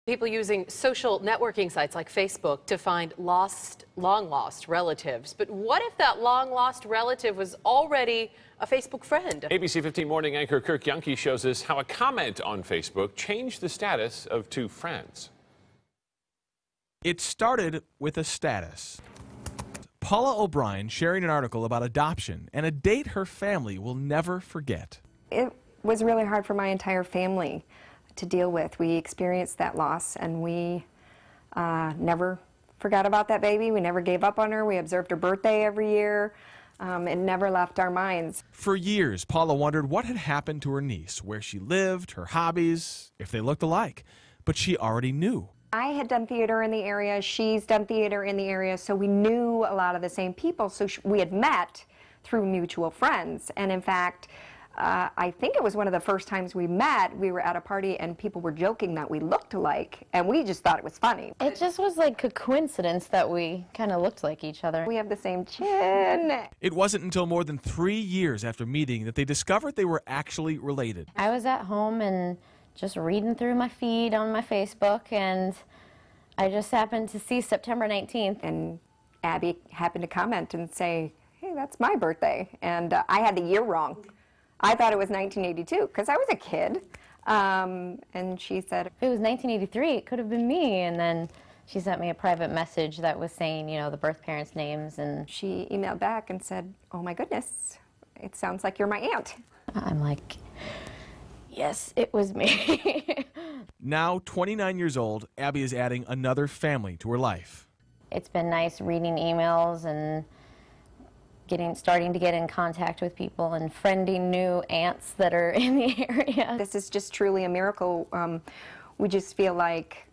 People using social networking sites like Facebook to find long-lost relatives. But what if that long-lost relative was already a Facebook friend? ABC 15 Morning anchor Kirk Yunke shows us how a comment on Facebook changed the status of two friends. It started with a status. Paula O'Brien sharing an article about adoption and a date her family will never forget. It was really hard for my entire family to deal with. We experienced that loss, and we never forgot about that baby. We never gave up on her. We observed her birthday every year. It never left our minds. For years, Paula wondered what had happened to her niece, where she lived, her hobbies, if they looked alike. But she already knew. I had done theater in the area. She's done theater in the area, so we knew a lot of the same people. So we had met through mutual friends. And in fact, I think it was one of the first times we met. We were at a party and people were joking that we looked alike, and we just thought it was funny. It just was like a coincidence that we kind of looked like each other. We have the same chin. It wasn't until more than 3 years after meeting that they discovered they were actually related. I was at home and just reading through my feed on my Facebook, and I just happened to see September 19th. And Abby happened to comment and say, hey, that's my birthday. And I had the year wrong. I thought it was 1982 because I was a kid. And she said, if it was 1983, it could have been me. And then she sent me a private message that was saying, you know, the birth parents' names. And she emailed back and said, oh my goodness, it sounds like you're my aunt. I'm like, yes, it was me. Now, 29 years old, Abby is adding another family to her life. It's been nice reading emails and starting to get in contact with people and friending new aunts that are in the area. This is just truly a miracle. We just feel like,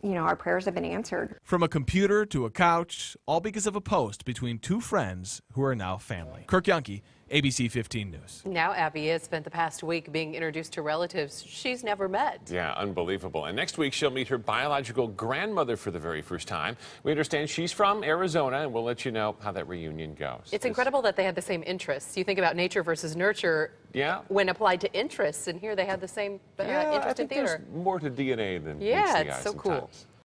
you know, our prayers have been answered. From a computer to a couch, all because of a post between two friends who are now family. Kirk Yunke, ABC 15 News. Now Abby has spent the past week being introduced to relatives she's never met. Yeah, unbelievable. And next week she'll meet her biological grandmother for the very first time. We understand she's from Arizona, and we'll let you know how that reunion goes. It's incredible that they had the same interests. You think about nature versus nurture when applied to interests, and here they had the same interest in theater. There's more to DNA than meets the eye it's so sometimes. cool.